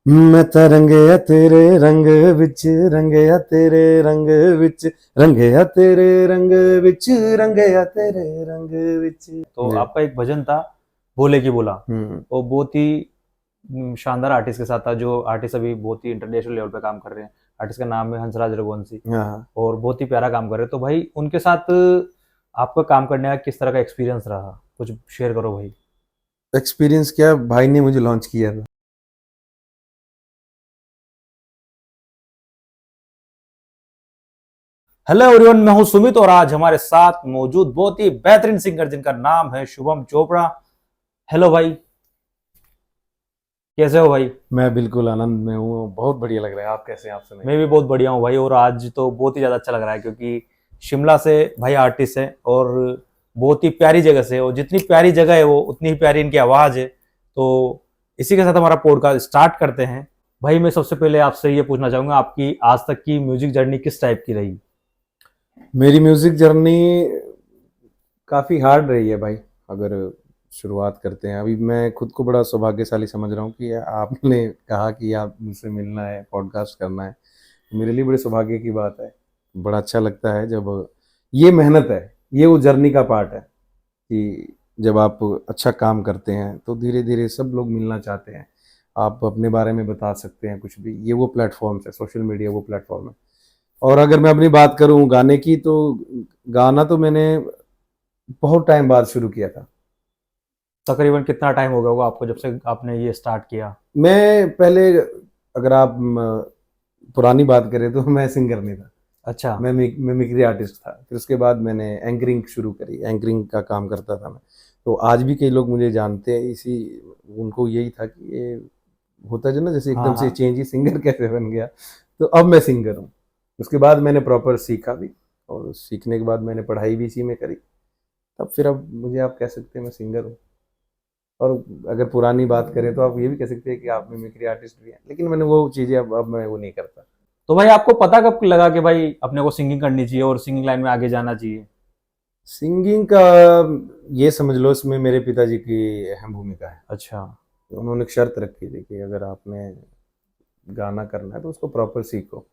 मैं ਤਾਂ ਰੰਗਿਆ ਤੇਰੇ ਰੰਗ ਵਿੱਚ ਰੰਗਿਆ ਤੇਰੇ ਰੰਗ ਵਿੱਚ ਰੰਗਿਆ ਤੇरे रंग ਵਿੱਚ रंगਿਆ तेरे रंग ਵਿੱਚ। तो जी। आपका एक भजन था बोले की बोला, हम्म। वो बहुत ही शानदार आर्टिस्ट के साथ था, जो आर्टिस्ट अभी बहुत ही इंटरनेशनल लेवल पे काम कर रहे हैं। आर्टिस्ट का नाम है हंसराज रघुवंशी हाँ। और बहुत ही प्यारा काम कर रहे हैं। तो भाई उनके साथ आपका काम करने का किस तरह का एक्सपीरियंस रहा, कुछ शेयर करो भाई। एक्सपीरियंस क्या, भाई ने मुझे लॉन्च किया था। हेलो एवरीवन, मैं हूं सुमित और आज हमारे साथ मौजूद बहुत ही बेहतरीन सिंगर जिनका नाम है शुभम चोपड़ा। हेलो भाई, कैसे हो भाई? मैं बिल्कुल आनंद में हूँ, बहुत बढ़िया लग रहा है। आप कैसे हैं? आप सुनाइए। मैं भी बहुत बढ़िया हूँ भाई, और आज तो बहुत ही ज्यादा अच्छा लग रहा है क्योंकि शिमला से भाई आर्टिस्ट है और बहुत ही प्यारी जगह से, और जितनी प्यारी जगह है वो उतनी ही प्यारी इनकी आवाज है। तो इसी के साथ हमारा पॉडकास्ट स्टार्ट करते हैं। भाई मैं सबसे पहले आपसे ये पूछना चाहूंगा, आपकी आज तक की म्यूजिक जर्नी किस टाइप की रही? मेरी म्यूजिक जर्नी काफ़ी हार्ड रही है भाई। अगर शुरुआत करते हैं, अभी मैं खुद को बड़ा सौभाग्यशाली समझ रहा हूँ कि आपने कहा कि आप मुझसे मिलना है, पॉडकास्ट करना है। मेरे लिए बड़े सौभाग्य की बात है। बड़ा अच्छा लगता है जब ये मेहनत है, ये वो जर्नी का पार्ट है कि जब आप अच्छा काम करते हैं तो धीरे धीरे सब लोग मिलना चाहते हैं। आप अपने बारे में बता सकते हैं कुछ भी, ये वो प्लेटफॉर्म्स है, सोशल मीडिया वो प्लेटफॉर्म है। और अगर मैं अपनी बात करूं गाने की, तो गाना तो मैंने बहुत टाइम बाद शुरू किया था। तकरीबन कितना टाइम हो गया होगा आपको जब से आपने ये स्टार्ट किया? मैं पहले, अगर आप पुरानी बात करें तो मैं सिंगर नहीं था। अच्छा। मैं मिमिक्री आर्टिस्ट था। फिर उसके बाद मैंने एंकरिंग शुरू करी, एंकरिंग का काम करता था मैं। तो आज भी कई लोग मुझे जानते हैं इसी, उनको यही था कि ये होता है ना, जैसे हाँ एकदम से हाँ। चेंज ही सिंगर कैसे बन गया। तो अब मैं सिंगर हूँ। उसके बाद मैंने प्रॉपर सीखा भी, और सीखने के बाद मैंने पढ़ाई भी इसी में करी। तब फिर अब मुझे आप कह सकते हैं मैं सिंगर हूँ। और अगर पुरानी बात करें तो आप ये भी कह सकते हैं कि आप मिमिक्री आर्टिस्ट भी हैं, लेकिन मैंने वो चीज़ें अब मैं वो नहीं करता। तो भाई आपको पता कब लगा कि भाई अपने को सिंगिंग करनी चाहिए और सिंगिंग लाइन में आगे जाना चाहिए? सिंगिंग का ये समझ लो, इसमें मेरे पिताजी की अहम भूमिका है। अच्छा। उन्होंने एक शर्त रखी थी कि अगर आपने गाना करना है तो उसको प्रॉपर सीखो।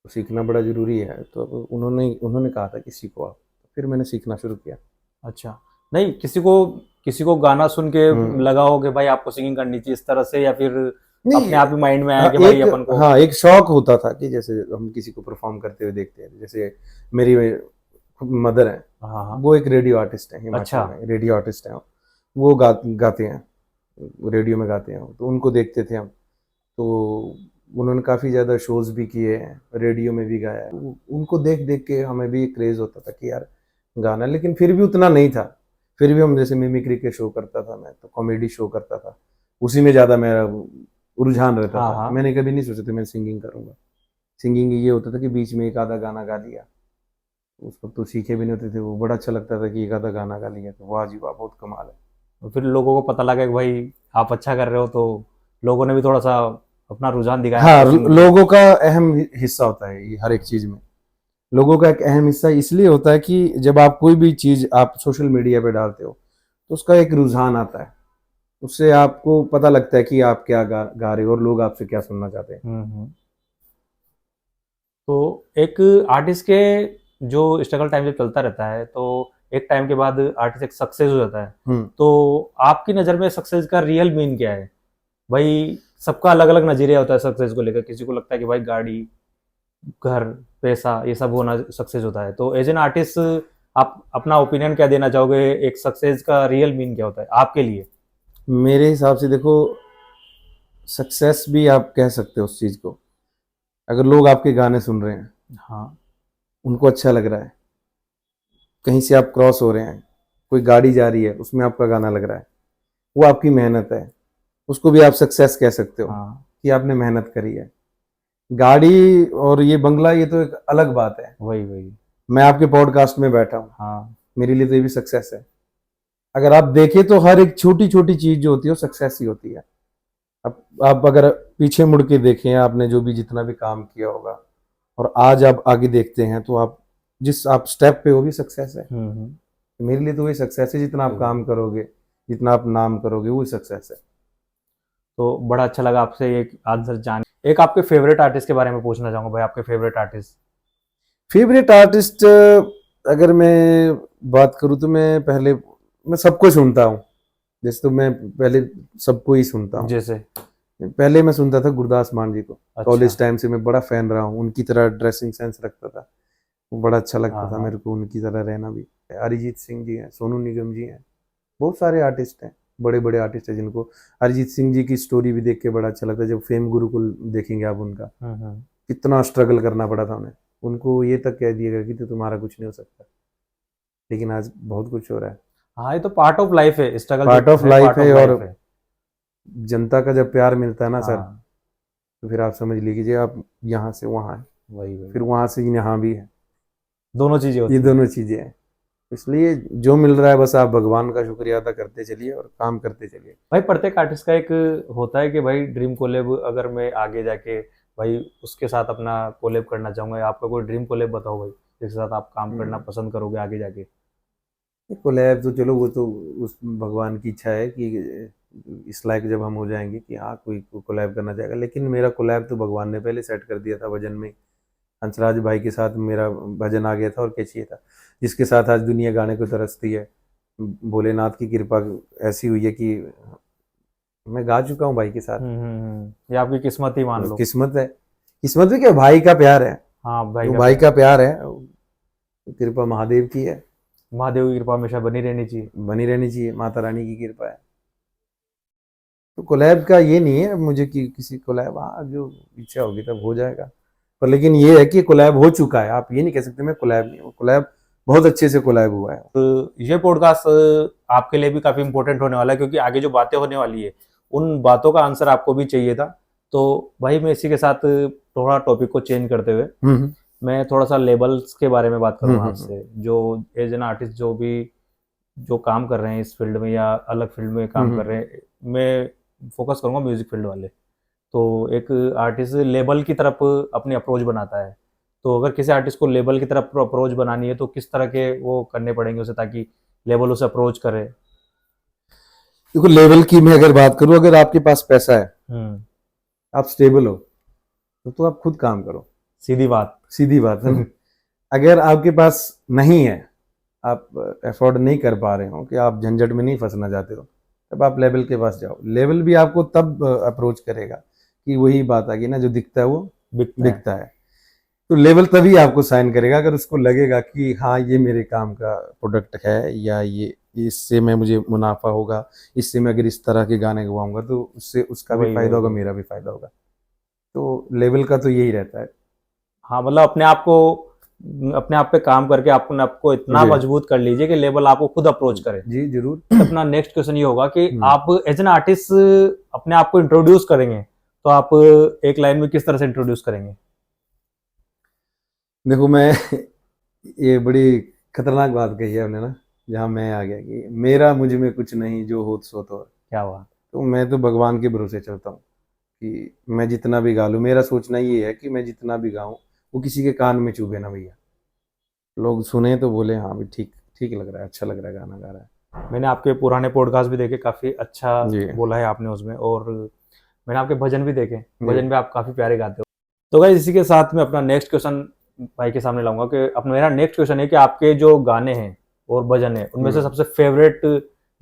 तो सीखना बड़ा ज़रूरी है। तो अब उन्होंने उन्होंने कहा था कि सीखो आप। फिर मैंने सीखना शुरू किया। अच्छा। नहीं, किसी को गाना सुन के हम्म। लगा हो कि भाई आपको सिंगिंग करनी चाहिए इस तरह से, या फिर नहीं। अपने आप ही माइंड में आया हाँ कि भाई एक, अपन को? हाँ एक शौक होता था कि जैसे हम किसी को परफॉर्म करते हुए देखते हैं। जैसे मेरी मदर है, हाँ हाँ। वो एक रेडियो आर्टिस्ट है, हिमाचल अच्छा। में रेडियो आर्टिस्ट है। वो गाते हैं, रेडियो में गाते हैं। तो उनको देखते थे हम। तो उन्होंने काफ़ी ज़्यादा शोज़ भी किए हैं, रेडियो में भी गाया है। उनको देख देख के हमें भी क्रेज़ होता था कि यार गाना, लेकिन फिर भी उतना नहीं था। फिर भी हम जैसे मिमिक्री के शो करता था मैं, तो कॉमेडी शो करता था, उसी में ज़्यादा मेरा रुझान रहता हाँ था। हाँ। मैंने कभी नहीं सोचा था मैं सिंगिंग करूँगा। सिंगिंग ये होता था कि बीच में एक आधा गाना गा लिया। उस वक्त तो सीखे भी नहीं होते थे, वो बड़ा अच्छा लगता था कि एक आधा गाना गा लिया तो वाह जी वाह, बहुत कमाल है। तो फिर लोगों को पता लगा कि भाई आप अच्छा कर रहे हो, तो लोगों ने भी थोड़ा सा अपना रुझान दिखाया हाँ, आपको सिंगिंग की लोगों का अहम हिस्सा होता है ये हर एक चीज़ में। लोगों का एक अहम हिस्सा इसलिए होता है कि जब आप कोई भी चीज़ आप सोशल मीडिया पे डालते हो तो उसका एक रुझान आता है। उससे आपको पता लगता है कि आप क्या गा रहे हो और लोग आपसे क्या सुनना चाहते हैं। हम्म। तो एक आर्टिस्ट के जो स्ट्रगल टाइम जब चलता रहता है, तो एक टाइम के बाद आर्टिस्ट एक सक्सेस हो जाता है। हम्म। तो आपकी नज़र में सक्सेस का रियल मीन क्या है? भाई सबका अलग अलग नजरिया होता है सक्सेस को लेकर। किसी को लगता है कि भाई गाड़ी, घर, पैसा, ये सब होना सक्सेस होता है। तो एज एन आर्टिस्ट आप अपना ओपिनियन क्या देना चाहोगे, एक सक्सेस का रियल मीन क्या होता है आपके लिए? मेरे हिसाब से देखो, सक्सेस भी आप कह सकते हो उस चीज़ को, अगर लोग आपके गाने सुन रहे हैं, हाँ। उनको अच्छा लग रहा है, कहीं से आप क्रॉस हो रहे हैं, कोई गाड़ी जा रही है उसमें आपका गाना लग रहा है, वो आपकी मेहनत है। उसको भी आप सक्सेस कह सकते हो हाँ। कि आपने मेहनत करी है। गाड़ी और ये बंगला, ये तो एक अलग बात है। वही वही। मैं आपके पॉडकास्ट में बैठा हूँ, हाँ। मेरे लिए तो ये भी सक्सेस है। अगर आप देखें तो हर एक छोटी छोटी चीज जो होती है वो सक्सेस ही होती है। अब आप अगर पीछे मुड़ के देखें, आपने जो भी जितना भी काम किया होगा, और आज आप आगे देखते हैं, तो आप जिस आप स्टेप पे, वो भी सक्सेस है। हम्म। मेरे लिए तो वही सक्सेस है, जितना आप वही। काम करोगे, जितना आप नाम करोगे, वही सक्सेस है। तो बड़ा अच्छा लगा आपसे एक आंसर जान। एक आपके फेवरेट आर्टिस्ट के बारे में पूछना चाहूंगा भाई, आपके फेवरेट आर्टिस्ट। फेवरेट आर्टिस्ट अगर मैं बात करूँ तो मैं सबको सुनता हूँ। जैसे तो मैं पहले सबको ही सुनता हूँ। जैसे पहले मैं सुनता था गुरदास मान जी को। अच्छा। कॉलेज टाइम से मैं बड़ा फैन रहा हूँ, उनकी तरह ड्रेसिंग सेंस रखता था, वो बड़ा अच्छा लगता हाँ था हाँ। मेरे को उनकी तरह रहना भी। अरिजीत सिंह जी हैं, सोनू निगम जी हैं, बहुत सारे आर्टिस्ट हैं, बड़े बड़े आर्टिस्ट हैं जिनको अरिजीत सिंह जी की स्टोरी भी देख के बड़ा अच्छा लगता है। जब फेम गुरुकुल देखेंगे आप उनका, हम्म। कितना स्ट्रगल करना पड़ा था उन्हें, उनको ये तक कह दिया गया कि तो तुम्हारा कुछ नहीं हो सकता, लेकिन आज बहुत कुछ हो रहा है। हाँ, ये तो पार्ट ऑफ लाइफ है, स्ट्रगल जो पार्ट ऑफ है लाइफ पार्ट है, ऑफ और लाइफ है। जनता का जब प्यार मिलता है ना सर, हाँ, तो फिर आप समझ लीजिए आप यहाँ से वहाँ हैं, वही वही फिर वहाँ से यहाँ भी है। दोनों चीजें ये होती हैं। दोनों चीजें हैं। इसलिए जो मिल रहा है बस आप भगवान का शुक्रिया अदा करते चलिए और काम करते चलिए। भाई प्रत्येक आर्टिस्ट का एक होता है कि भाई ड्रीम कोलेब, अगर मैं आगे जाके भाई उसके साथ अपना कोलेब करना चाहूंगा, आपका कोई ड्रीम कोलेब बताओ भाई, जिसके साथ आप काम करना पसंद करोगे आगे जाके। कोलैब तो चलो वो तो उस भगवान की इच्छा है कि इस लायक जब हम हो जाएंगे कि हाँ कोई कोलैब करना चाहेगा, लेकिन मेरा कोलैब तो भगवान ने पहले सेट कर दिया था भजन में। हंसराज भाई के साथ मेरा भजन आ गया था, और क्या चाहिए था, जिसके साथ आज दुनिया गाने को तरसती है। भोलेनाथ की कृपा ऐसी हुई है कि मैं गा चुका हूँ भाई के साथ। ये आपकी किस्मत ही मान लो। किस्मत है, किस्मत भी क्या, भाई का प्यार है, हाँ भाई वो का भाई प्यार। का प्यार है, कृपा महादेव की है, महादेव की कृपा हमेशा बनी रहनी चाहिए। बनी रहनी चाहिए, माता रानी की कृपा है। तो कोलैब का ये नहीं है मुझे कि किसी कोलैब, हाँ जो इच्छा होगी तब हो जाएगा, पर लेकिन ये है कि कोलैब हो चुका है, आप ये नहीं कह सकते मैं कोलैब नहीं हूँ, कोलैब बहुत अच्छे से कोलैब हुआ है। तो ये पॉडकास्ट आपके लिए भी काफी इंपॉर्टेंट होने वाला है, क्योंकि आगे जो बातें होने वाली है उन बातों का आंसर आपको भी चाहिए था। तो भाई मैं इसी के साथ थोड़ा टॉपिक को चेंज करते हुए हम्म मैं थोड़ा सा लेबल्स के बारे में बात करूंगा हम्म। आपसे। जो एज एन आर्टिस्ट जो भी जो काम कर रहे हैं इस फील्ड में या अलग फील्ड में काम कर रहे हैं, मैं फोकस करूंगा म्यूजिक फील्ड वाले। तो एक आर्टिस्ट लेबल की तरफ अपनी अप्रोच बनाता है। तो अगर किसी आर्टिस्ट को लेबल की तरफ अप्रोच बनानी है तो किस तरह के वो करने पड़ेंगे उसे, ताकि लेबल उसे अप्रोच करे। देखो लेवल की मैं अगर बात करूँ, अगर आपके पास पैसा है, हम्म। आप स्टेबल हो, तो आप खुद काम करो, सीधी बात। सीधी बात है ना। अगर आपके पास नहीं है, आप अफोर्ड नहीं कर पा रहे हो, कि आप झंझट में नहीं फंसना चाहते हो, तब आप लेवल के पास जाओ। लेवल भी आपको तब अप्रोच करेगा कि वही बात आ गई ना, जो दिखता है वो बिकता है। बिकता है। तो लेवल तभी आपको साइन करेगा अगर उसको लगेगा कि हाँ ये मेरे काम का प्रोडक्ट है, या ये इससे मैं मुझे मुनाफा होगा, इससे मैं अगर इस तरह के गाने गवाऊंगा तो उससे उसका भी वही फायदा वही होगा, वही। मेरा भी फायदा होगा। तो लेवल का तो यही रहता है। हाँ, मतलब अपने आप पे काम करके अपने आपको इतना जी मजबूत कर लीजिए कि लेबल आपको खुद अप्रोच करे। जी जरूर। अपना नेक्स्ट क्वेश्चन ये होगा कि हम्म, आप एज एन आर्टिस्ट अपने आप को इंट्रोड्यूस करेंगे, तो आप एक लाइन में किस तरह से इंट्रोड्यूस करेंगे। देखो मैं ये बड़ी खतरनाक बात कही है आपने ना, जहाँ मैं आ गया कि मेरा मुझ में कुछ नहीं, जो हो सो तो। क्या हुआ। तो मैं तो भगवान के भरोसे चलता हूँ कि मैं जितना भी गा लूँ, मेरा सोचना ये है कि मैं जितना भी गाऊँ वो किसी के कान में चुभे ना भैया, लोग सुने तो बोले हाँ भी ठीक ठीक लग रहा है, अच्छा लग रहा है, गाना गा रहा है। मैंने आपके पुराने पॉडकास्ट भी देखे, काफी अच्छा जी बोला है आपने उसमें, और मैंने आपके भजन भी देखे, जी। भजन भी आप काफी प्यारे गाते हो। तो गाइस इसी के साथ में अपना नेक्स्ट क्वेश्चन भाई के सामने लाऊंगा कि अपना मेरा नेक्स्ट क्वेश्चन है कि आपके जो गाने हैं और भजन है उनमें से सबसे फेवरेट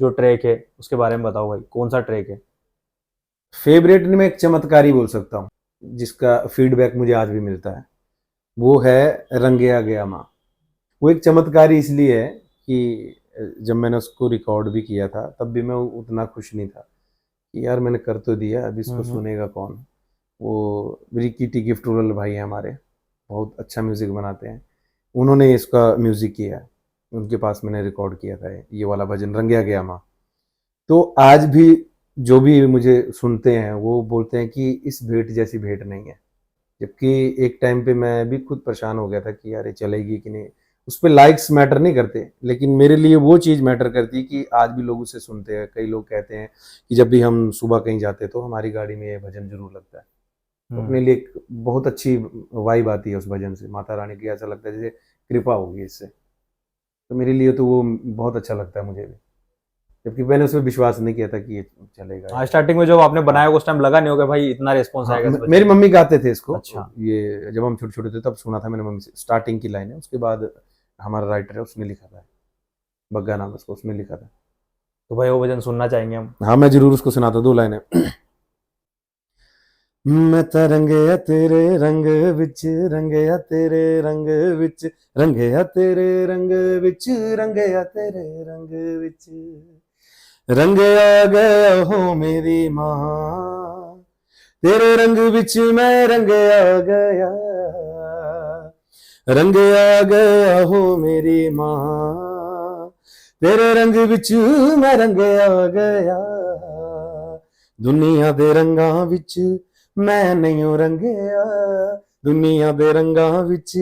जो ट्रैक है उसके बारे में बताओ भाई, कौन सा ट्रैक है। फेवरेट में एक चमत्कारी बोल सकता हूँ, जिसका फीडबैक मुझे आज भी मिलता है, वो है रंगया गया माँ। वो एक चमत्कारी इसलिए है कि जब मैंने उसको रिकॉर्ड भी किया था तब भी मैं उतना खुश नहीं था कि यार मैंने कर तो दिया, अब इसको सुनेगा कौन। वो रिकी टी गिफ्ट रूरल भाई हैं हमारे, बहुत अच्छा म्यूज़िक बनाते हैं, उन्होंने इसका म्यूज़िक किया है, उनके पास मैंने रिकॉर्ड किया था ये वाला भजन रंगया गया माँ। तो आज भी जो भी मुझे सुनते हैं वो बोलते हैं कि इस भेंट जैसी भेंट नहीं है। जबकि एक टाइम पे मैं भी खुद परेशान हो गया था कि यार ये चलेगी कि नहीं, उस पे लाइक्स मैटर नहीं करते, लेकिन मेरे लिए वो चीज़ मैटर करती है कि आज भी लोग उसे सुनते हैं। कई लोग कहते हैं कि जब भी हम सुबह कहीं जाते हैं तो हमारी गाड़ी में ये भजन जरूर लगता है। तो अपने लिए एक बहुत अच्छी वाइब आती है उस भजन से, माता रानी की ऐसा लगता है जैसे कृपा होगी इससे। तो मेरे लिए तो वो बहुत अच्छा लगता है मुझे भी। जबकि मैंने उसमें विश्वास नहीं किया था कि ये चलेगा। हाँ, स्टार्टिंग में जब आपने बनाया उस टाइम लगा नहीं होगा भाई इतना रिस्पॉन्स हाँ, आएगा इस बच्चे मेरी का? मम्मी गाते थे इसको। अच्छा। ये जब हम छोटे छोटे थे तब सुना था मैंने मम्मी से, स्टार्टिंग की लाइन है। उसके बाद हमारा राइटर है उसने लिखा था, बग्गा नाम है उसको, उसने लिखा था। तो भाई वो भजन सुनना चाहेंगे हम। हाँ मैं जरूर उसको सुनाता, 2 लाइनें। मैं तो रंगया तेरे रंग विच, रंगया तेरे रंग विच, रंगया तेरे रंग विच, रंगया तेरे रंग विच, रंग आ गया हो मेरी मां, तेरे रंग विच मैं रंग आ गया, रंग आ गया हो मेरी मां, तेरे रंग विच मैं रंग आ गया, दुनिया दे रंगां विच मैं नहीं रंगया, दुनिया दे रंगां विच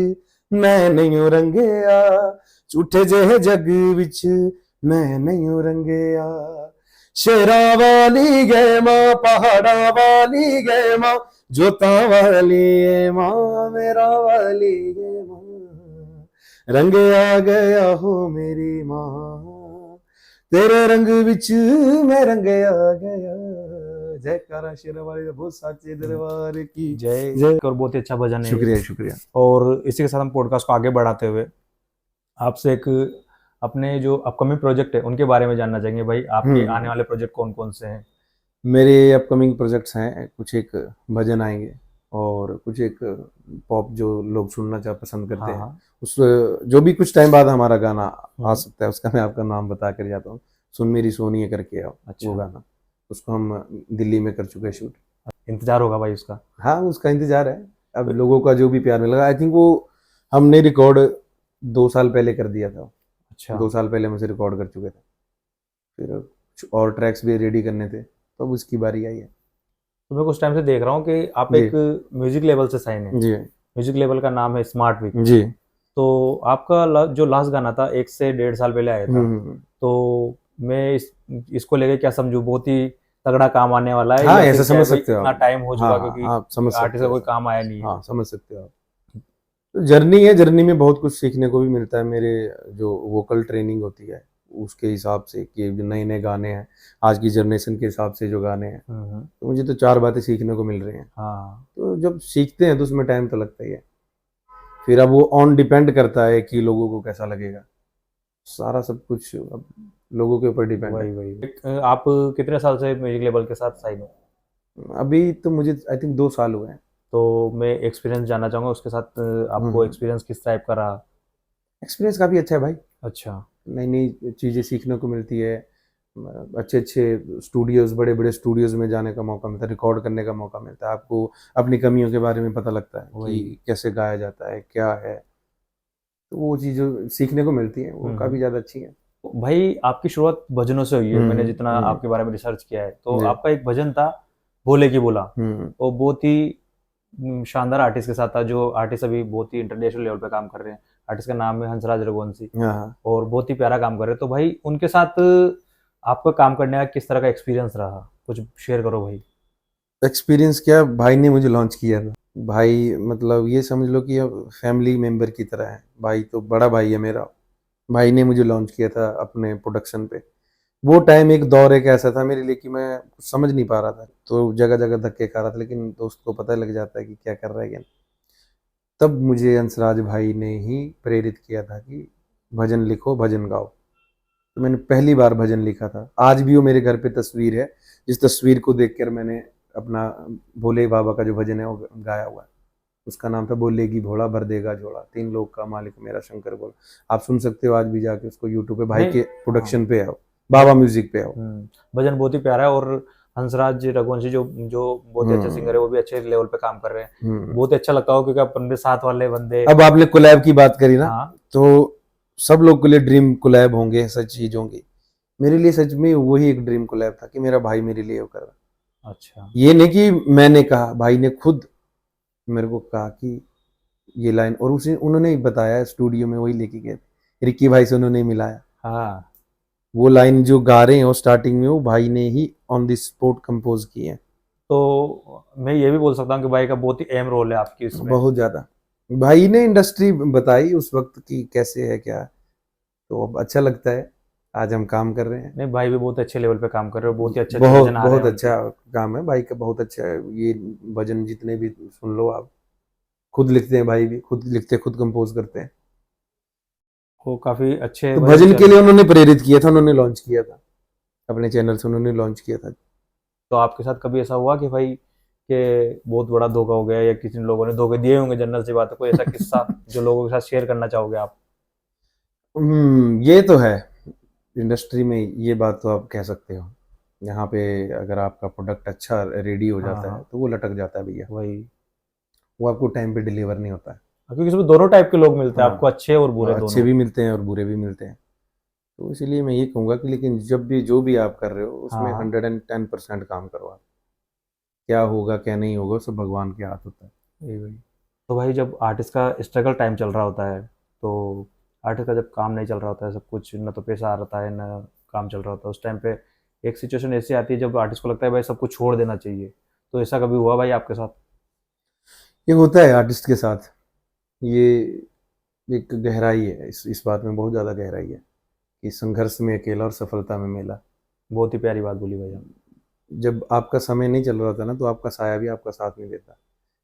मैं नहीं रंगया, झूठे जेहे जग विच मैं नहीं रंगया, शेरा वाली गए मां, पहाड़ा वाली गए मां, जोता वाली है मां, मेरा वाली है मां, रंग आ गया हो मेरी मां, तेरे रंग विच मैं रंग आ गया, जयकारा शेरा वाली बहुत साचे दरबार की जय जय। और बहुत ही अच्छा भजन है ये। शुक्रिया शुक्रिया। और इसी के साथ हम पॉडकास्ट को आगे बढ़ाते हुए आपसे एक अपने जो अपकमिंग प्रोजेक्ट है उनके बारे में जानना चाहेंगे भाई। आपके आने वाले प्रोजेक्ट कौन कौन से हैं? मेरे अपकमिंग प्रोजेक्ट्स हैं, कुछ एक भजन आएंगे और कुछ एक पॉप जो लोग सुनना चाह पसंद करते हाँ हैं। हाँ। उस जो भी कुछ टाइम बाद हमारा गाना आ हम्म। सकता है उसका मैं आपका नाम बता कर जाता हूँ, सुन मेरी सोनिए करके आओ। अच्छा। वो गाना उसको हम दिल्ली में कर चुके हैं शूट। इंतजार होगा भाई उसका। हाँ उसका इंतजार है, अब लोगों का जो भी प्यार मिलेगा। आई थिंक वो हमने रिकॉर्ड 2 साल पहले कर दिया था, अच्छा। 2 साल पहले हम उसे रिकॉर्ड कर चुके थे, फिर कुछ और ट्रैक्स भी रेडी करने थे, तो अब उसकी बारी आई है। तो मैं कुछ टाइम से देख रहा हूँ कि आप जी एक म्यूजिक लेवल से साइन है। जी म्यूजिक लेवल का नाम है स्मार्ट वीक। जी। तो आपका जो लास्ट गाना था 1 से 1.5 साल पहले आया था। तो मैं इसको लेके क्या समझूं, बहुत ही तगड़ा काम आने वाला है हाँ या ऐसा फिर क्या है समझ भाई सकते हो इतना आप। टाइम हो चुका हाँ क्योंकि आप समझ सकते आर्टिस्ट का हो कोई ऐसा। काम आया नहीं है। हाँ समझ सकते हो आप। तो जर्नी है, जर्नी में बहुत कुछ सीखने को भी मिलता है। मेरे जो वोकल ट्रेनिंग होती है उसके हिसाब से कि जो नए नए गाने हैं आज की जनरेशन के हिसाब से जो गाने हैं, तो मुझे तो 4 बातें सीखने को मिल रही हैं। हाँ। तो जब सीखते हैं तो उसमें टाइम तो लगता ही है, फिर अब वो ऑन डिपेंड करता है कि लोगों को कैसा लगेगा। सारा सब कुछ अब लोगों के ऊपर डिपेंड है। वही वही आप कितने साल से म्यूजिक लेवल के साथ साइन हो? अभी तो मुझे आई थिंक 2 साल हुए हैं। तो मैं एक्सपीरियंस जानना चाहूंगा उसके साथ आपको एक्सपीरियंस किस टाइप का रहा? एक्सपीरियंस काफ़ी अच्छा है भाई, अच्छा। नई नई चीज़ें सीखने को मिलती है, अच्छे अच्छे स्टूडियोज़, बड़े बड़े स्टूडियोज़ में जाने का मौका मिलता है, रिकॉर्ड करने का मौका मिलता है, आपको अपनी कमियों के बारे में पता लगता है वही। कि कैसे गाया जाता है क्या है। तो वो चीज़ें सीखने को मिलती हैं, वो काफ़ी ज़्यादा अच्छी हैं। भाई आपकी शुरुआत भजनों से हुई है, मैंने जितना हम्म, आपके बारे में रिसर्च किया है तो जी। आपका एक भजन था बोले की बोला। हम्म वो बहुत ही शानदार आर्टिस्ट के साथ था, जो आर्टिस्ट अभी बहुत ही इंटरनेशनल लेवल पे काम कर रहे हैं। आर्टिस्ट का नाम है हंसराज रघुवंशी हाँ हाँ। और बहुत ही प्यारा काम कर रहे हैं। तो भाई उनके साथ आपका काम करने का किस तरह का एक्सपीरियंस रहा, कुछ शेयर करो भाई। एक्सपीरियंस क्या, भाई ने मुझे लॉन्च किया था। भाई मतलब ये समझ लो कि अब फैमिली मेंबर की तरह है, भाई तो बड़ा भाई है मेरा। भाई ने मुझे लॉन्च किया था अपने प्रोडक्शन पे। वो टाइम एक दौर एक ऐसा था मेरे लिए कि मैं कुछ समझ नहीं पा रहा था, तो जगह जगह धक्के खा रहा था, लेकिन दोस्त को पता लग जाता है कि क्या कर रहा है क्या नहीं। तब मुझे हंसराज भाई ने ही प्रेरित किया था कि भजन लिखो, भजन गाओ। तो मैंने पहली बार भजन लिखा था। आज भी वो मेरे घर पे तस्वीर है, जिस तस्वीर को देखकर मैंने अपना भोले बाबा का जो भजन है वो गाया हुआ है। उसका नाम था बोलेगी भोला भर देगा झोला, 3 लोग का मालिक मेरा शंकर बोला। आप सुन सकते हो आज भी जाके उसको यूट्यूब पे, भाई नहीं। के हाँ। प्रोडक्शन पे आओ, बाबा म्यूजिक पे आओ। भजन बहुत ही प्यारा है और हंसराज रघुवंशी जो जो बहुत ही अच्छे सिंगर है, वो भी अच्छे लेवल पे काम कर रहे हैं। बहुत ही अच्छा लगता हो क्योंकि अपने साथ वाले बंदे। अब आपने कोलैब की बात करी ना, हाँ। तो सब लोग के लिए ड्रीम कोलैब होंगे, सच चीज होंगी। मेरे लिए सच में वही एक ड्रीम कोलैब था कि मेरा भाई मेरे लिए वो कर रहा। अच्छा। ये नहीं कि मैंने कहा, भाई ने खुद मेरे को कहा कि ये लाइन, और उसे उन्होंने ही बताया, स्टूडियो में वही लेके गए थे, रिक्की भाई से उन्होंने ही मिलाया। हाँ। वो लाइन जो गा रहे हैं वो स्टार्टिंग में वो भाई ने ही ऑन द स्पॉट कंपोज की है। तो मैं ये भी बोल सकता हूँ कि भाई का बहुत ही अहम रोल है आपकी इसमें। बहुत ज्यादा। भाई ने इंडस्ट्री बताई उस वक्त की कैसे है क्या है, तो अब अच्छा लगता है। आज हम काम कर रहे हैं। नहीं, भाई भी बहुत अच्छे लेवल पे काम कर रहे हो, बहुत ही अच्छे बहुत भजन आ रहे बहुत हैं अच्छा काम है भाई का, बहुत अच्छा है ये। भजन जितने भी सुन लो आप, खुद लिखते हैं भाई भी, खुद लिखते खुद कंपोज करते हैं। वो काफी अच्छे तो भजन भजन चल के रहे लिए हैं। उन्होंने प्रेरित किया था, उन्होंने लॉन्च किया था अपने चैनल से, उन्होंने लॉन्च किया था। तो आपके साथ कभी ऐसा हुआ कि भाई कि बहुत बड़ा धोखा हो गया, या किसी लोगों ने धोखे दिए होंगे, जनरल सी बात है, कोई ऐसा किस्सा जो लोगों के साथ शेयर करना चाहोगे आप? ये तो है, इंडस्ट्री में ये बात तो आप कह सकते हो। यहाँ पे अगर आपका प्रोडक्ट अच्छा रेडी हो हाँ जाता है हाँ, तो वो लटक जाता है भैया, वही। वो आपको टाइम पे डिलीवर नहीं होता है। क्योंकि इसमें दोनों टाइप के लोग मिलते हैं आपको, हाँ, अच्छे और वो बुरे अच्छे दोनों। भी मिलते हैं और बुरे भी मिलते हैं। तो इसीलिए मैं ये कहूँगा कि लेकिन जब भी जो भी आप कर रहे हो हाँ उसमें हाँ, 110% काम करो आप। क्या होगा क्या नहीं होगा सब भगवान के हाथ होता है। वही वही। तो भाई जब आर्टिस्ट का स्ट्रगल टाइम चल रहा होता है, तो आर्टिस्ट का जब काम नहीं चल रहा होता है, सब कुछ न तो पैसा आ रहा है न काम चल रहा होता है, उस टाइम पे एक सिचुएशन ऐसी आती है जब आर्टिस्ट को लगता है भाई सब कुछ छोड़ देना चाहिए। तो ऐसा कभी हुआ भाई आपके साथ? ये होता है आर्टिस्ट के साथ, ये एक गहराई है, इस बात में बहुत ज़्यादा गहराई है कि संघर्ष में अकेला और सफलता में मेला। बहुत ही प्यारी बात बोली भाई आप। जब आपका समय नहीं चल रहा होता ना तो आपका साया भी आपका साथ नहीं देता।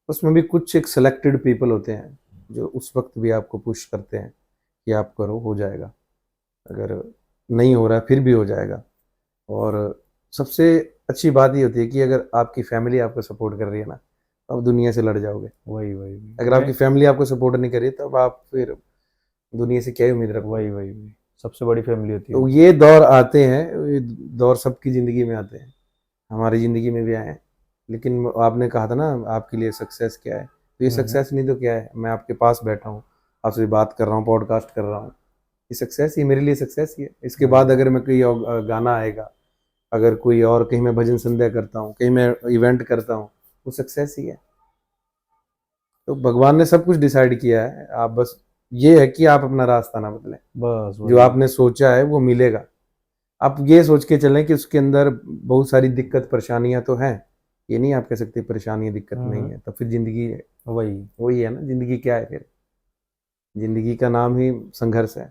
उसमें भी कुछ एक सिलेक्टेड पीपल होते हैं जो उस वक्त भी आपको पुश करते हैं कि आप करो, हो जाएगा, अगर नहीं हो रहा है फिर भी हो जाएगा। और सबसे अच्छी बात ये होती है कि अगर आपकी फैमिली आपको सपोर्ट कर रही है ना, तो आप दुनिया से लड़ जाओगे। वही वही वही। अगर आपकी फैमिली आपको सपोर्ट नहीं कर रही तब आप फिर दुनिया से क्या ही उम्मीद रखोगे। वही वही वही, सबसे बड़ी फैमिली होती तो है। ये दौर आते हैं, ये दौर सबकी ज़िंदगी में आते हैं, हमारी ज़िंदगी में भी आए हैं। लेकिन आपने कहा था ना आपके लिए सक्सेस क्या है, तो ये हम्म। सक्सेस नहीं तो क्या है, मैं आपके पास बैठा हूँ, आपसे बात कर रहा हूँ, पॉडकास्ट कर रहा हूँ, ये सक्सेस ही मेरे लिए सक्सेस ही है। इसके बाद वही अगर मैं कोई और गाना आएगा, अगर कोई और कहीं मैं भजन संध्या करता हूँ, कहीं मैं इवेंट करता हूँ, वो सक्सेस ही है। तो भगवान ने सब कुछ डिसाइड किया है, आप बस ये है कि आप अपना रास्ता ना बदलें। बस जो वही। आपने सोचा है वो मिलेगा। आप ये सोच के चलें कि उसके अंदर बहुत सारी दिक्कत परेशानियां तो हैं, ये नहीं आप कह सकते परेशानियां दिक्कत नहीं है, तो फिर जिंदगी वही। वही है ना, जिंदगी क्या है फिर, जिंदगी का नाम ही संघर्ष है।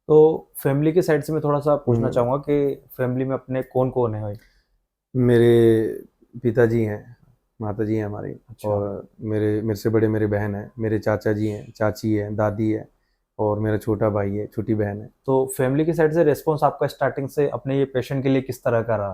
तो फैमिली के साइड से मैं थोड़ा सा पूछना हम्म, चाहूंगा कि फैमिली में अपने कौन कौन है भाई? मेरे पिताजी हैं, माता जी हैं हमारी, अच्छा। और मेरे से बड़े मेरे बहन है, मेरे चाचा जी हैं, चाची है, दादी है, और मेरा छोटा भाई है, छोटी बहन है। तो फैमिली की साइड से रिस्पॉन्स आपका स्टार्टिंग से अपने ये पैशन के लिए किस तरह का रहा?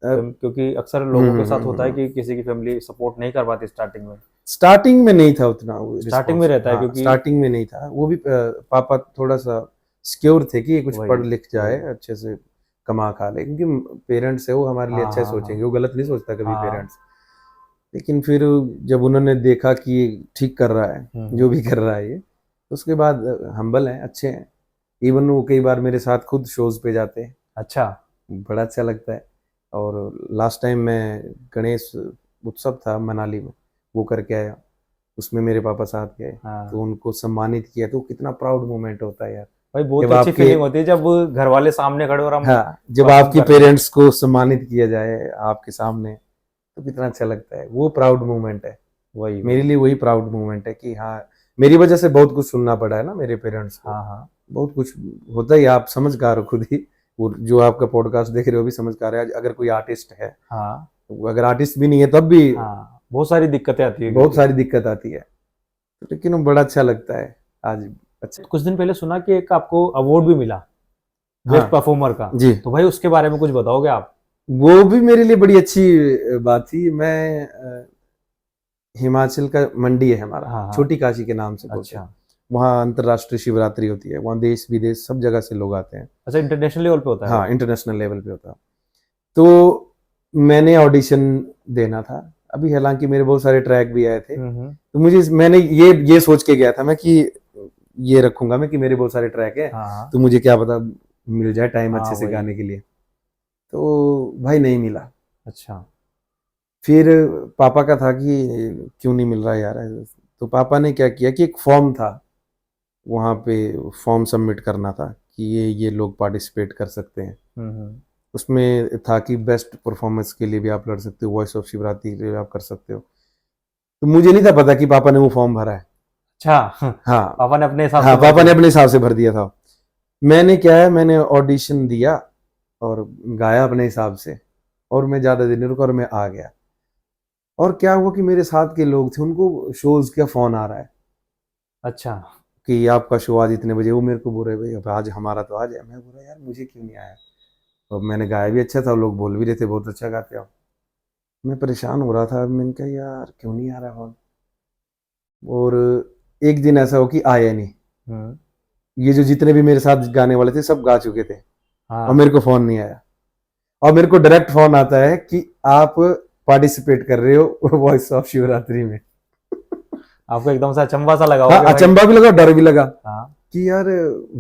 अब क्योंकि अक्सर लोगों के साथ होता है कि किसी की फैमिली सपोर्ट नहीं कर पाती स्टार्टिंग में। स्टार्टिंग में नहीं था उतना स्टार्टिंग में रिस्पॉन्स, रहता है हाँ क्योंकि स्टार्टिंग में नहीं था, वो भी पापा थोड़ा सा सिक्योर थे कि ये कुछ वही पढ़ लिख जाए, वही। अच्छे से कमा खा ले, क्योंकि पेरेंट्स है वो हमारे लिए हाँ अच्छा ही हाँ हाँ सोचेंगे, वो गलत नहीं सोचता कभी हाँ। पेरेंट्स। लेकिन फिर जब उन्होंने देखा कि ये ठीक कर रहा है, जो भी कर रहा है ये, उसके बाद हम्बल हैं, अच्छे हैं। इवन वो कई बार मेरे साथ खुद शोज पे जाते हैं, अच्छा। बड़ा अच्छा लगता है। और लास्ट टाइम मैं गणेश उत्सव था मनाली में, वो करके आया, उसमें मेरे पापा साथ गए, तो हाँ उनको सम्मानित किया, तो कितना प्राउड मोमेंट होता है यार। भाई, बहुत जब ही अच्छी आपके, फीलिंग होती है जब घर वाले सामने खड़े और हम हाँ जब परफॉर्म आपकी कर रहे हैं। पेरेंट्स को सम्मानित किया जाए आपके सामने, तो कितना अच्छा लगता है, वो प्राउड मोमेंट है। वही मेरे वही। लिए वही प्राउड मोमेंट है कि हाँ, मेरी वजह से बहुत कुछ सुनना पड़ा है ना मेरे पेरेंट्स को, हाँ हाँ बहुत कुछ होता ही, आप समझदार हो खुद ही, वो जो आपका पॉडकास्ट देख रहे हो भी समझदार है। अगर कोई आर्टिस्ट है, हाँ तो अगर आर्टिस्ट भी नहीं है तब भी हाँ, बहुत सारी दिक्कतें आती है बहुत क्योंकि सारी दिक्कत आती है, लेकिन वो बड़ा अच्छा लगता है आज। अच्छा, कुछ दिन पहले सुना कि एक आपको अवार्ड भी मिला बेस्ट हाँ परफॉर्मर का। जी, तो भाई उसके बारे में कुछ बताओगे आप? वो भी मेरे लिए बड़ी अच्छी बात थी। मैं हिमाचल का मंडी है हमारा, हाँ हाँ। छोटी काशी के नाम से बोलते हैं, अच्छा वहाँ अंतर्राष्ट्रीय शिवरात्रि होती है, वहाँ देश विदेश सब जगह से लोग आते हैं। अच्छा, इंटरनेशनल लेवल पे होता है हाँ वो? इंटरनेशनल लेवल पे होता है। तो मैंने ऑडिशन देना था, अभी हालांकि मेरे बहुत सारे ट्रैक भी आए थे, तो मुझे मैंने ये सोच के गया था मैं कि ये रखूंगा मैं कि मेरे बहुत सारे ट्रैक है, हाँ हाँ तो मुझे क्या पता मिल जाए टाइम हाँ अच्छे से वही। गाने के लिए। तो भाई नहीं मिला। अच्छा। फिर पापा का था कि क्यों नहीं मिल रहा यार, तो पापा ने क्या किया कि एक फॉर्म था, वहाँ पे फॉर्म सबमिट करना था कि ये लोग पार्टिसिपेट कर सकते हैं। हम्म। उसमें था कि बेस्ट परफॉर्मेंस के लिए भी आप लड़ सकते हो, वॉइस ऑफ शिवरात्रि के लिए भी आप कर सकते हो। तो मुझे नहीं था पता कि पापा ने वो फॉर्म भरा है। अच्छा हाँ पापा ने अपने हिसाब हाँ, से भर पापा ने दिया। अपने हिसाब से भर दिया था। मैंने क्या है, मैंने ऑडिशन दिया और गाया अपने हिसाब से, और मैं ज़्यादा दिन नहीं रुका और मैं आ गया। और क्या हुआ कि मेरे साथ के लोग थे, उनको शोज़ का फ़ोन आ रहा है अच्छा। कि आपका शो आज इतने बजे। वो मेरे को बोल रहे भाई अब आज हमारा तो आज है। मैं बोला यार मुझे क्यों नहीं आया। और मैंने गाया भी अच्छा था, लोग बोल भी रहे थे बहुत अच्छा गाते हो। मैं परेशान हो रहा था, मैंने कहा यार क्यों नहीं आ रहा फ़ोन। और एक दिन ऐसा हो कि आया नहीं। हम्म। ये जो जितने भी मेरे साथ गाने वाले थे सब गा चुके थे और हाँ। मेरे को फ़ोन नहीं आया। और मेरे को डायरेक्ट फ़ोन आता है कि आप पार्टिसिपेट कर रहे हो वॉइस ऑफ शिवरात्रि में। आपको एकदम से अचंभा सा लगा हाँ, होगा भाई। अचंभा भी लगा, डर भी लगा हाँ। कि यार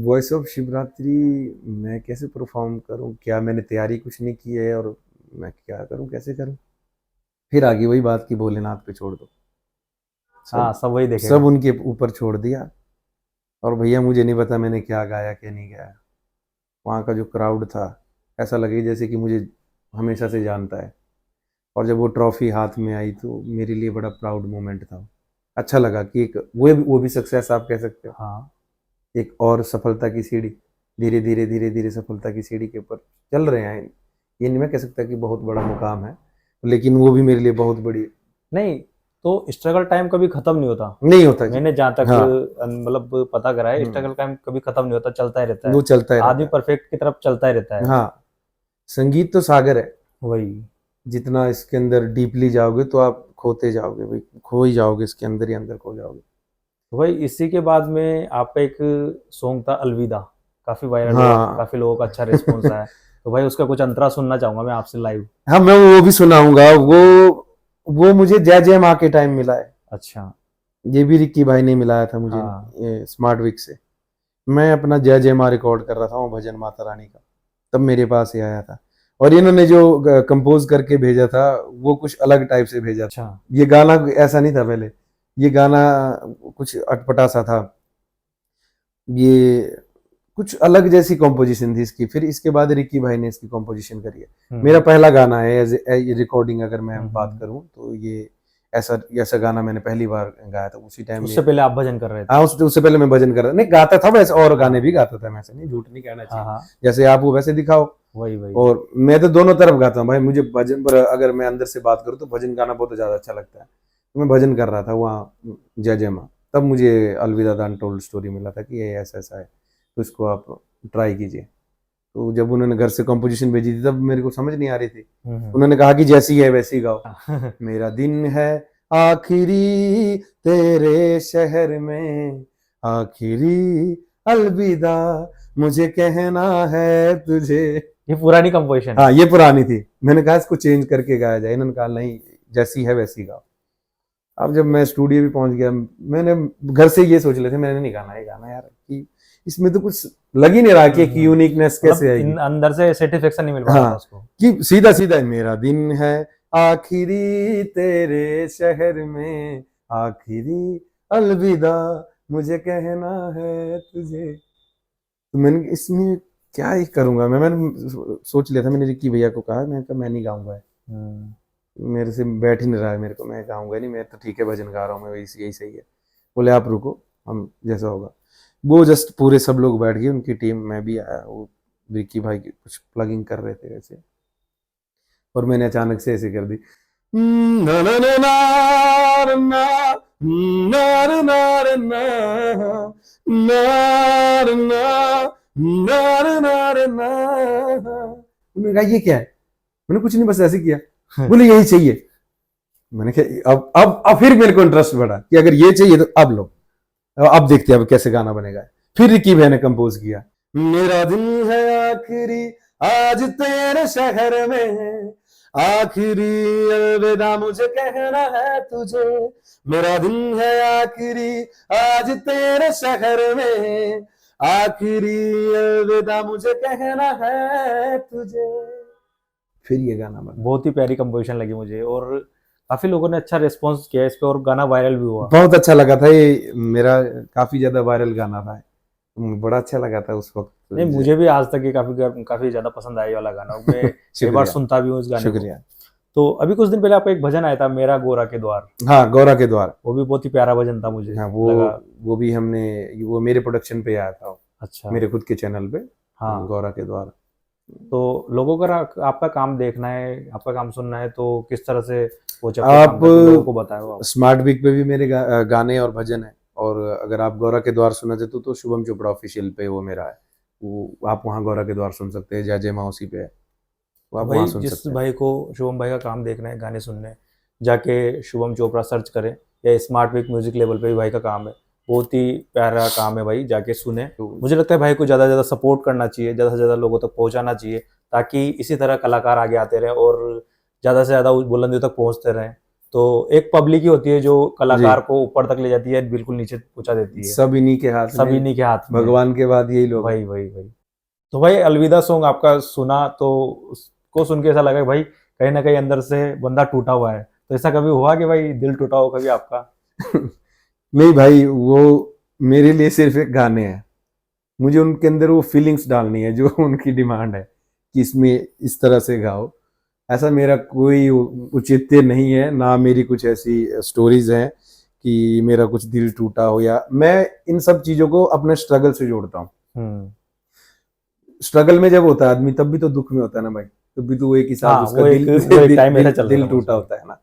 वॉइस ऑफ शिवरात्रि मैं कैसे परफॉर्म करूं, क्या मैंने तैयारी कुछ नहीं की है और मैं क्या करूं, कैसे करूं। फिर आगे वही बात कि भोलेनाथ पे छोड़ दो, हाँ, सब सब वही सब देखेगा। उनके ऊपर छोड़ दिया। और भैया मुझे नहीं पता मैंने क्या गाया क्या नहीं गाया। वहाँ का जो क्राउड था ऐसा लगे जैसे कि मुझे हमेशा से जानता है। और जब वो ट्रॉफी हाथ में आई तो मेरे लिए बड़ा प्राउड मोमेंट था। अच्छा लगा कि एक वो भी सक्सेस आप कह सकते हो। हाँ। एक और सफलता की सीढ़ी, धीरे धीरे धीरे धीरे सफलता की सीढ़ी के ऊपर चल रहे हैं। ये नहीं मैं कह सकता कि बहुत बड़ा मुकाम है, लेकिन वो भी मेरे लिए बहुत बड़ी। नहीं, तो स्ट्रगल टाइम कभी खत्म नहीं होता। नहीं होता जी। मैंने जहाँ तक हाँ। मतलब पता करा है, हम्म, स्ट्रगल टाइम कभी खत्म नहीं होता, चलता ही रहता वो है। चलता ही आदमी रहता परफेक्ट की तरफ चलता ही रहता है। है। हाँ, संगीत तो सागर है। वही। जितना इसके अंदर डीपली जाओगे तो आप खोते जाओगे भाई, खो ही जाओगे इसके अंदर ही अंदर खो जाओगे। तो भाई इसी के बाद में आपका एक सॉन्ग था अलविदा, काफी वायरल हुआ, हाँ। काफी लोगों का अच्छा रिस्पॉन्स आया। तो भाई उसका कुछ अंतरा सुनना चाहूंगा मैं आपसे लाइव। हाँ, मैं वो भी सुनाऊंगा। वो मुझे जय जय माँ के टाइम मिला है। अच्छा। ये भी रिक्की भाई ने मिलाया था मुझे, हाँ। ये स्मार्ट विक से। मैं अपना जय जय माँ रिकॉर्ड कर रहा था, वो भजन माता रानी का, तब मेरे पास ही आया था। और इन्होंने जो कंपोज करके भेजा था वो कुछ अलग टाइप से भेजा था। अच्छा। ये गाना ऐसा नहीं था पहले, ये गाना कुछ अटपटा सा था। ये कुछ अलग जैसी कॉम्पोजिशन थी इसकी। फिर इसके बाद रिक्की भाई ने इसकी कॉम्पोजिशन करी है। मेरा पहला गाना है एज रिकॉर्डिंग, अगर मैं बात करूं तो ये ऐसा ऐसा गाना मैंने पहली बार गाया था उसी टाइम उससे में। पहले आप भजन कर रहे थे। हाँ, उससे पहले मैं भजन कर रहा नहीं गाता था वैसे, और गाने हाँ। भी गाता था मैं, ऐसे नहीं, झूठ नहीं कहना हाँ चाहिए। हाँ। जैसे आप वो वैसे दिखाओ। वही वही। और मैं तो दोनों तरफ गाता हूँ भाई। मुझे भजन पर अगर मैं अंदर से बात करूँ तो भजन गाना बहुत ज्यादा अच्छा लगता है। तो मैं भजन कर रहा था वहाँ जय जय माँ, तब मुझे अलविदा द अनटोल्ड स्टोरी मिला था कि ये ऐसा ऐसा है, तो इसको आप ट्राई कीजिए। तो जब उन्होंने घर से कंपोजिशन भेजी थी तब मेरे को समझ नहीं आ रही थी। उन्होंने कहा कि जैसी है वैसी गाओ। मेरा दिन है आखिरी तेरे शहर में, आखिरी अलविदा मुझे कहना है तुझे। ये पुरानी कंपोजिशन है। हाँ, ये पुरानी थी। मैंने कहा इसको चेंज करके गाया जाए। इन्होंने कहा नहीं, जैसी है वैसी गाओ। अब जब मैं स्टूडियो भी पहुंच गया, मैंने घर से ये सोच लेते मैंने नहीं गाना ये गाना यार, कि इसमें तो कुछ लग ही नहीं रहा कि एक यूनिकनेस कैसे मतलब आएगी। अंदर से सेटिस्फेक्शन नहीं मिल पा रहा था हाँ, उसको। कि सीधा सीधा मेरा दिन है आखिरी तेरे शहर में, आखिरी अलविदा मुझे कहना है तुझे। तो मैंने इसमें क्या ही करूंगा मैंने सोच लिया था। मैंने रिक्की भैया को कहा, मैं कहा मैं नहीं गाऊंगा, मेरे से बैठ ही नहीं रहा है, मेरे को, मैं गाऊंगा नहीं, मैं तो ठीक है भजन गा रहा हूँ मैं, वही यही सही है। बोले आप रुको, हम जैसा होगा। वो जस्ट पूरे सब लोग बैठ गए, उनकी टीम, मैं भी आया। वो रिक्की भाई की कुछ प्लगिंग कर रहे थे वैसे, और मैंने अचानक से ऐसे कर दी ना ना ना ना ना ना ना ना ना। उन्होंने कहा ये क्या है। मैंने कुछ नहीं, बस ऐसे किया। बोले यही चाहिए। मैंने कहा अब फिर मेरे को इंटरेस्ट बढ़ा कि अगर ये चाहिए तो अब लो, अब देखते हैं अब कैसे गाना बनेगा। फिर रिकी भाई ने कंपोज किया, मेरा दिल है आखिरी आज तेरे शहर में, आखिरी अलविदा मुझे कहना है तुझे। मेरा दिल है आखिरी आज तेरे शहर में, आखिरी अलविदा मुझे कहना है तुझे। फिर ये गाना बना। बहुत ही प्यारी कंपोजिशन लगी मुझे, और काफी लोगों ने अच्छा रिस्पॉन्स किया इस पे, और गाना वायरल भी हुआ। बहुत अच्छा लगा था ये, मेरा काफी ज्यादा वायरल गाना था। बड़ा अच्छा लगा था उस वक्त नहीं, मुझे। मुझे भी आज तक ये काफी काफी ज्यादा पसंद आया ये वाला गाना। मैं कई बार शुक्रिया। सुनता भी हूँ इस गाने को। शुक्रिया। तो अभी कुछ दिन पहले आपका एक भजन आया था, मेरा गोरा के द्वार। हाँ, गौरा के द्वार। वो भी बहुत ही प्यारा भजन था मुझे हाँ, लगा। वो भी हमने, वो मेरे प्रोडक्शन पे आया था। अच्छा। मेरे खुद के चैनल पे, हाँ, गौरा के द्वार। तो लोगों को आपका काम देखना है, आपका काम सुनना है, तो किस तरह से पहुंचे आपके काम आप तक, लोगों को बताओ आप। स्मार्ट वीक पे भी मेरे गाने और भजन है, और अगर आप गौरा के द्वार सुनना चाहते हो तो शुभम चोपड़ा ऑफिशियल पे वो मेरा है, वो आप वहाँ गौरा के द्वार सुन सकते हैं, जय जय माँ उसी पे है, वो तो आप वहाँ भाई सुन जिस सकते हैं। भाई को शुभम भाई का काम देखना है, गाने सुनने हैं, जाके शुभम चोपड़ा सर्च करें, या स्मार्ट वीक म्यूजिक लेवल पे भी भाई का काम है। बहुत ही प्यारा काम है भाई, जाके सुने। तो मुझे लगता है भाई को ज़्यादा से ज़्यादा सपोर्ट करना चाहिए, ज़्यादा से ज़्यादा लोगों तक पहुंचाना चाहिए, ताकि इसी तरह कलाकार आगे आते रहें और ज़्यादा से ज़्यादा उस बुलंदियों तक पहुंचते रहें। तो एक पब्लिक ही होती है जो जी, कलाकार को ऊपर तक ले जाती है, बिल्कुल नीचे पहुंचा देती है। सब इन्हीं के हाथ सब में, इन्हीं के हाथ में है। भगवान के बाद यही लोग हैं। वही वही वही। तो भाई अलविदा सॉन्ग आपका सुना तो उसको सुन के ऐसा लगा कि भाई कहीं ना कहीं अंदर से बंदा टूटा हुआ है। तो ऐसा कभी हुआ कि भाई दिल टूटा हो कभी आपका? नहीं भाई, वो मेरे लिए सिर्फ एक गाने हैं, मुझे उनके अंदर वो फीलिंग्स डालनी है जो उनकी डिमांड है कि इसमें इस तरह से गाओ। ऐसा मेरा कोई औचित्य नहीं है, ना मेरी कुछ ऐसी स्टोरीज हैं कि मेरा कुछ दिल टूटा हो, या मैं इन सब चीजों को अपने स्ट्रगल से जोड़ता हूँ। हम्म। स्ट्रगल में जब होता है आदमी, तब भी तो दुख में होता है ना भाई, तब भी तो वो एक हिसाब हाँ, उसका वो एक टाइम ऐसा चल रहा दिल था टूटा मौसम। होता है ना।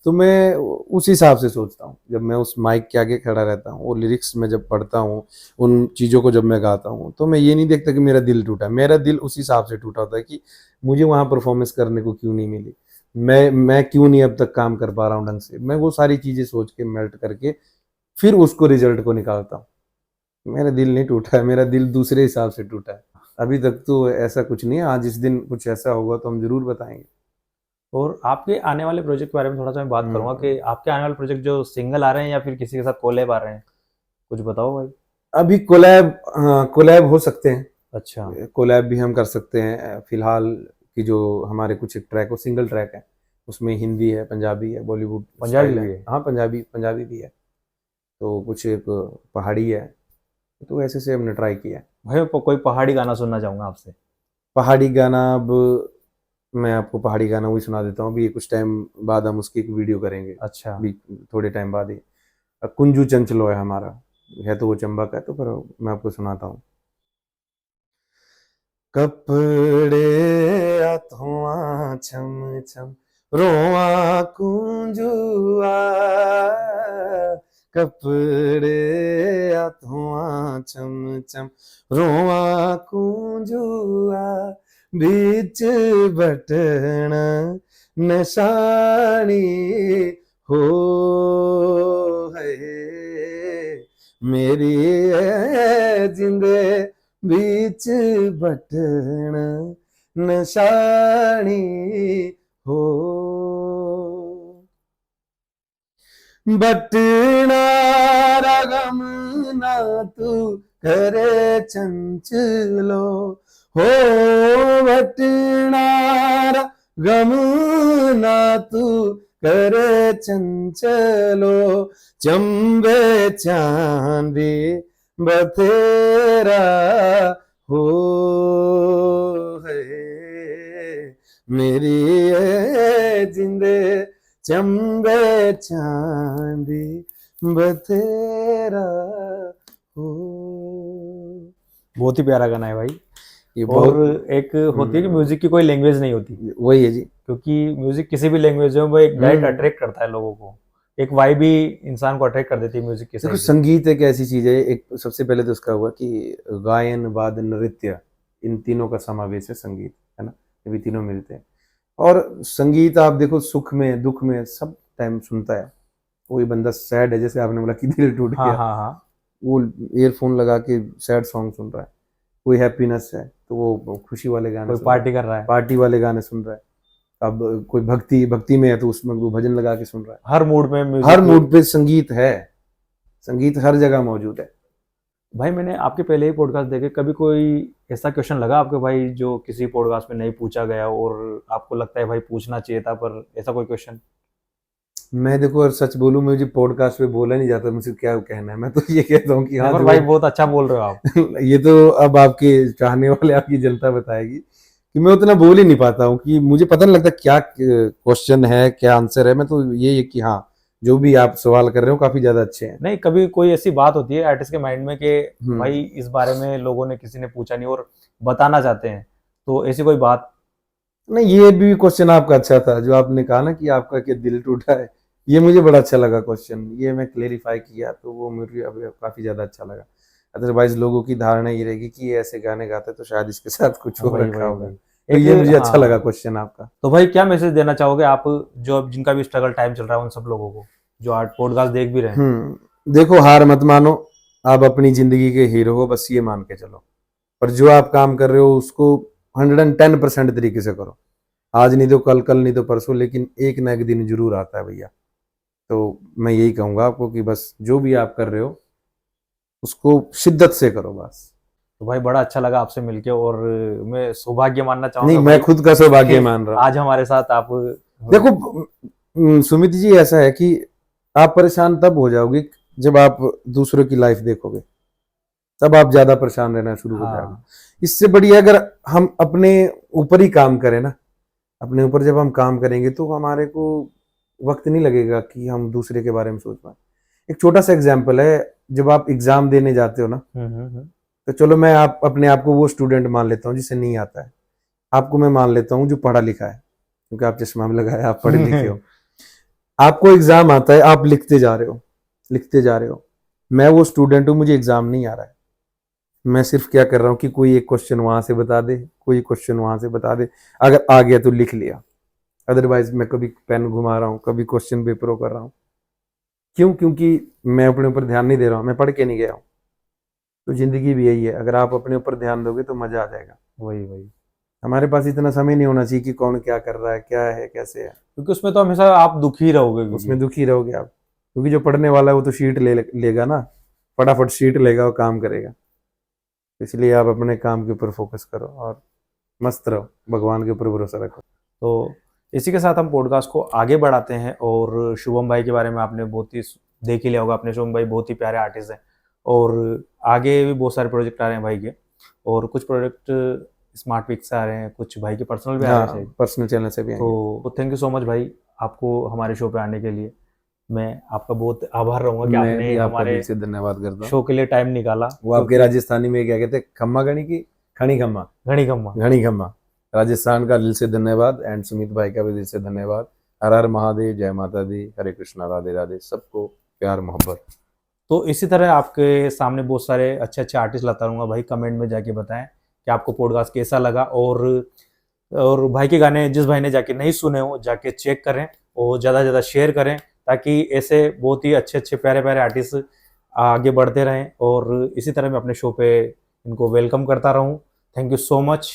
तो मैं उस हिसाब से सोचता हूँ, जब मैं उस माइक के आगे खड़ा रहता हूँ, वो लिरिक्स में जब पढ़ता हूँ, उन चीज़ों को जब मैं गाता हूँ, तो मैं ये नहीं देखता कि मेरा दिल टूटा है। मेरा दिल उस हिसाब से टूटा होता है कि मुझे वहाँ परफॉर्मेंस करने को क्यों नहीं मिली, मैं क्यों नहीं अब तक काम कर पा रहा हूँ ढंग से। मैं वो सारी चीज़ें सोच के मेल्ट करके फिर उसको रिजल्ट को निकालता हूँ। मेरा दिल नहीं टूटा है, मेरा दिल दूसरे हिसाब से टूटा है। अभी तक तो ऐसा कुछ नहीं है, आज इस दिन कुछ ऐसा होगा तो हम जरूर बताएंगे। और आपके आने वाले प्रोजेक्ट के बारे में थोड़ा सा मैं बात करूंगा हम्म। कि आपके आने वाले प्रोजेक्ट जो सिंगल आ रहे हैं या फिर किसी के साथ कोलैब आ रहे हैं, कुछ बताओ भाई। अभी कोलैब, हाँ कोलैब हो सकते अच्छा। हैं, कोलैब भी हम कर सकते हैं। फिलहाल की जो हमारे कुछ एक ट्रैक, वो सिंगल ट्रैक है, उसमें हिंदी है, पंजाबी है, बॉलीवुड पंजाबी स्टाइल भी है। है? हाँ पंजाबी पंजाबी भी है, तो कुछ एक पहाड़ी है, तो ऐसे से हमने ट्राई किया है। भाई मैं कोई पहाड़ी गाना सुनना चाहूंगा आपसे। पहाड़ी गाना, अब मैं आपको पहाड़ी गाना वही सुना देता हूँ। अभी कुछ टाइम बाद हम उसकी एक वीडियो करेंगे, अच्छा। अभी थोड़े टाइम बाद ही। कुंजू चंचलो है हमारा, है तो वो चंबक है, तो पर मैं आपको सुनाता हूँ। कपड़े अथवा छम छम, रोआ कुंजुआ, कपड़े अथवा छम छम, रोआ कुंजुआ, बीच बटन नशानी हो है, मेरी जिंदे बीच बटन नशानी हो, बटना रगम ना तू करे चंचलो, हो बटना रगम ना तू करे चंचलो, चंबे चांदी बतेरा हो है, मेरी जिंदे चंबे चांदी बतेरा हो। बहुत ही प्यारा गाना है भाई। ये और बहुत एक होती है कि म्यूजिक की कोई लैंग्वेज नहीं होती, वही है जी। क्योंकि म्यूजिक किसी भी लैंग्वेज में वो एक डायरेक्ट हम्म। अट्रैक्ट करता है लोगों को। एक वाइब ही इंसान को अट्रैक्ट कर देती है म्यूजिक की देखो सही से। संगीत एक ऐसी चीज है, एक सबसे पहले तो उसका हुआ कि गायन वादन नृत्य, इन तीनों का समावेश है संगीत, है ना, ये भी तीनों मिलते हैं। और संगीत आप देखो सुख में दुख में सब टाइम सुनता है। कोई बंदा सैड है, जैसे आपने बोला कि दिल टूट हाँ गया, हाँ हाँ। वो ईयरफोन लगा के सैड सॉन्ग सुन रहा है। कोई हैप्पीनेस है तो वो खुशी वाले गाने कोई सुन रहा है, पार्टी कर रहा है। पार्टी वाले गाने सुन रहा है। अब कोई भक्ति में है तो उसमें वो भजन लगा के सुन रहा है। हर मूड में हर म्यूजिक। मूड पे संगीत है, संगीत हर जगह मौजूद है। भाई मैंने आपके पहले ही पॉडकास्ट देखे, कभी कोई ऐसा क्वेश्चन लगा आपके भाई जो किसी पॉडकास्ट में नहीं पूछा गया और आपको लगता है भाई पूछना चाहिए था, पर ऐसा कोई क्वेश्चन? मैं देखो और सच बोलूं, मुझे पॉडकास्ट पे बोला नहीं जाता, मुझे क्या कहना है, मैं तो ये कहता हूँ कि हाँ पर जो भाई बहुत अच्छा बोल रहे हो आप। ये तो अब आपके चाहने वाले, आपकी जनता बताएगी कि मैं उतना बोल ही नहीं पाता हूँ, कि मुझे पता नहीं लगता क्या क्वेश्चन है क्या आंसर है। मैं तो ये कि हाँ जो भी आप सवाल कर रहे हो काफी ज्यादा अच्छे हैं। नहीं, कभी कोई ऐसी बात होती है आर्टिस्ट के माइंड में कि हम्म। भाई इस बारे में लोगों ने किसी ने पूछा नहीं और बताना चाहते हैं, तो ऐसी कोई बात? नहीं, ये भी क्वेश्चन आपका अच्छा था, जो आपने कहा ना कि आपका क्या दिल टूटा है, ये मुझे बड़ा अच्छा लगा क्वेश्चन, ये मैं क्लेरिफाई किया तो वो मुझे अभी काफी ज्यादा अच्छा लगा। अदरवाइज लोगों की धारणा ये रहेगी कि ये ऐसे गाने गाते तो शायद इसके साथ कुछ हो वही रखा वही होगा। वही तो ये मुझे अच्छा हाँ। लगा क्वेश्चन आपका। तो भाई क्या मैसेज देना चाहोगे आप, जो अब जिनका भी स्ट्रगल टाइम चल रहा है उन सब लोगों को जो आज पॉडकास्ट देख भी रहे हैं? देखो, हार मत मानो, आप अपनी जिंदगी के हीरो हो, बस ये मान के चलो। पर जो आप काम कर रहे हो उसको 110% तरीके से करो। आज नहीं तो कल, कल नहीं तो परसों, लेकिन एक ना एक दिन जरूर आता है भैया। तो मैं यही कहूंगा आपको कि बस जो भी आप कर रहे हो उसको शिद्दत से करो बस। तो भाई बड़ा अच्छा लगा आपसे मिलके, और मैं सौभाग्य मानना नहीं, चाहूंगा मैं भाई खुद का सौभाग्य कि मान रहा हूँ। आज हमारे साथ आप देखो सुमित जी, ऐसा है कि आप परेशान तब हो जाओगे जब आप दूसरों की लाइफ देखोगे, तब आप ज्यादा परेशान रहना शुरू हो जाओगे। हाँ इससे बढ़िया अगर हम अपने ऊपर ही काम करें ना, अपने ऊपर जब हम काम करेंगे तो हमारे को वक्त नहीं लगेगा कि हम दूसरे के बारे में सोच पाए। एक छोटा सा एग्जाम्पल है, जब आप एग्जाम देने जाते हो ना, तो चलो मैं आप अपने आप को वो स्टूडेंट मान लेता हूँ जिसे नहीं आता है, आपको मैं मान लेता हूँ जो पढ़ा लिखा है, क्योंकि आप चश्मा भी लगाया, आप पढ़े लिखे हो। आपको एग्जाम आता है, आप लिखते जा रहे हो, लिखते जा रहे हो। मैं वो स्टूडेंट हूँ, मुझे एग्जाम नहीं आ रहा है, मैं सिर्फ क्या कर रहा हूँ कि कोई एक क्वेश्चन वहां से बता दे, कोई क्वेश्चन वहां से बता दे, अगर आ गया तो लिख लिया, अदरवाइज मैं कभी पेन घुमा रहा हूँ, कभी क्वेश्चन पेपरों कर रहा हूँ। क्यों? क्योंकि मैं अपने ऊपर ध्यान नहीं दे रहा हूँ, मैं पढ़ के नहीं गया हूँ। तो जिंदगी भी यही है, अगर आप अपने ऊपर ध्यान दोगे तो मजा आ जाएगा। वही वही हमारे पास इतना समय नहीं होना चाहिए कि कौन क्या कर रहा है, क्या है, कैसे है। क्योंकि उसमें तो हमेशा आप दुखी रहोगे, उसमें क्योंकि दुखी रहोगे आप, क्योंकि जो पढ़ने वाला है वो तो शीट लेगा ना, फटाफट शीट लेगा और काम करेगा। इसलिए आप अपने काम के ऊपर फोकस करो और मस्त रहो, भगवान के ऊपर भरोसा रखो। तो इसी के साथ हम पॉडकास्ट को आगे बढ़ाते हैं। और शुभम भाई के बारे में आपने बहुत ही देख ही लिया होगा, अपने शुभम भाई बहुत ही प्यारे आर्टिस्ट हैं, और आगे भी बहुत सारे प्रोजेक्ट आ रहे हैं भाई के, और कुछ प्रोजेक्ट स्मार्ट पिक्स से आ रहे हैं, कुछ भाई के पर्सनल भी आ रहे हैं हाँ, शायद। पर्सनल चैनल से भी आएंगे। तो थैंक यू सो मच भाई, आपको हमारे शो पे आने के लिए मैं आपका बहुत आभार रहूंगा कि मैं आपने भी आपका हमारे दिल से धन्यवाद करता हूँ। शो के लिए टाइम निकाला। वो आपके राजस्थानी में क्या कहते हैं, खम्मा गणी की खड़ी खम्मा, घनी खम्मा। घनी खम्मा। राजस्थान का दिल से धन्यवाद, एंड सुमित भाई का भी दिल से धन्यवाद। हर हर महादेव, जय माता दी, हरे कृष्णा, राधे राधे, सबको प्यार मोहब्बत। तो इसी तरह आपके सामने बहुत सारे अच्छे अच्छे आर्टिस्ट लाता रहूंगा भाई। कमेंट में जाके बताएं कि आपको पॉडकास्ट कैसा लगा, और भाई के गाने जिस भाई ने जाके नहीं सुने हो जाके चेक करें, और ज़्यादा से ज़्यादा शेयर करें, ताकि ऐसे बहुत ही अच्छे अच्छे प्यारे प्यारे आर्टिस्ट आगे बढ़ते रहें, और इसी तरह मैं अपने शो पे इनको वेलकम करता रहूं। Thank you so much.